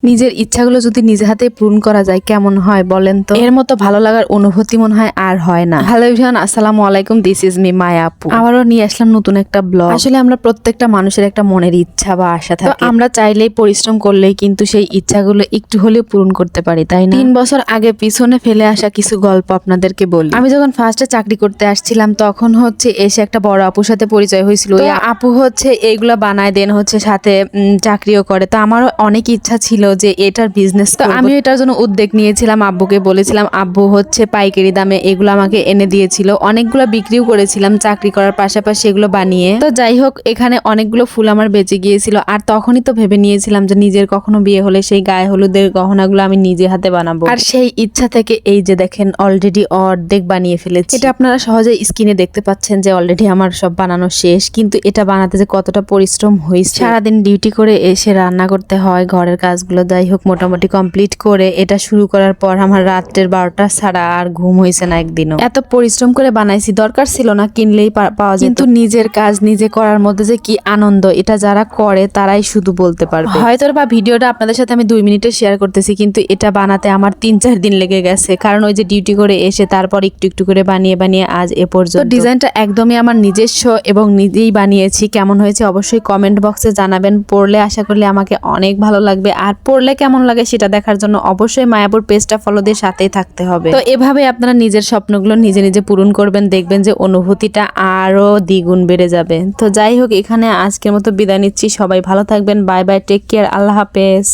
নিজের ইচ্ছাগুলো যদি নিজে হাতে পূরণ করা যায় কেমন হয় বলেন তো। এর মতো ভালো লাগার অনুভূতি মনে হয় আর হয় না। হ্যালো এভরিওয়ান, আসসালামু আলাইকুম, দিস ইজ মি মায়া আপু। আবারও নিয়ে আসলাম নতুন একটা ব্লগ। আসলে আমরা প্রত্যেকটা মানুষের একটা মনের ইচ্ছা বা আশা থাকে, তো আমরা চাইলেই পরিশ্রম করলেই কিন্তু সেই ইচ্ছাগুলো একটু হলেও পূরণ করতে পারি, তাই না? 3 বছর আগে পিছনে ফেলে আসা কিছু গল্প আপনাদেরকে বলি। আমি যখন ফার্স্টে চাকরি করতে আসছিলাম তখন এসে একটা বড় আপুর সাথে পরিচয় হয়েছিল। তো আপু এইগুলা বানায় দেন, সাথে চাকরিও করে। তো আমারও অনেক ইচ্ছা ছিল যে এটার বিজনেস, তো আমি এটার জন্য উদ্যোগ নিয়েছিলাম। আব্বুকে বলেছিলাম, আব্বু পাইকারি দামে এগুলো আমাকে এনে দিয়েছিল। অনেকগুলো বিক্রিও করেছিলাম চাকরি করার পাশাপাশি এগুলো বানিয়ে। তো যাই হোক, এখানে অনেকগুলো ফুল আমার বেঁচে গিয়েছিল। আর তখনই তো ভেবে নিয়েছিলাম যে নিজের কখনো বিয়ে হলে সেই গায়ে হলুদের গহনাগুলো আমি নিজে হাতে বানাবো। আর সেই ইচ্ছা থেকে এই যে দেখেন অলরেডি অর্ধেক বানিয়ে ফেলেছি। এটা আপনারা সহজে স্ক্রিনে দেখতে পাচ্ছেন যে অলরেডি আমার সব বানানো শেষ। কিন্তু এটা বানাতে যে কতটা পরিশ্রম হয়েছে, সারাদিন ডিউটি করে এসে রান্না করতে হয়, ঘরের কাজগুলো যাই হোক মোটামুটি কমপ্লিট করে এটা শুরু করার পর আমার রাত্রের 12টা ছাড়া আর ঘুম হয়েছে না একদিনও। এত পরিশ্রম করে বানাইছি, দরকার ছিল না কিনলেই পাওয়া যেত। কিন্তু নিজের কাজ নিজে করার মধ্যে যে কি আনন্দ, এটা যারা করে তারাই শুধু বলতে পারবে। হয়তো বা ভিডিওটা আপনাদের সাথে আমি 2 মিনিটে শেয়ার করতেছি, কিন্তু এটা বানাতে আমার 3-4 দিন লেগে গেছে। কারণ ওই যে ডিউটি করে এসে তারপর একটু একটু করে বানিয়ে বানিয়ে আজ এ পর্যন্ত। ডিজাইনটা একদমই আমার নিজস্ব এবং নিজেই বানিয়েছি। কেমন হয়েছে অবশ্যই কমেন্ট বক্সে জানাবেন। পড়লে আশা করলে আমাকে অনেক ভালো লাগবে। আর পড়লে কেমন লাগে সেটা দেখার জন্য অবশ্যই মায়াপুর পেজটা ফলো দিয়ে সাথেই থাকতে হবে। তো এভাবে আপনারা নিজের স্বপ্নগুলো নিজে নিজে পূরণ করবেন, দেখবেন যে অনুভূতিটা আরো দ্বিগুণ বেড়ে যাবে। তো যাই হোক, এখানে আজকের মতো বিদায় নিচ্ছি। সবাই ভালো থাকবেন। বাই বাই, টেক কেয়ার, আল্লাহ হাফেজ।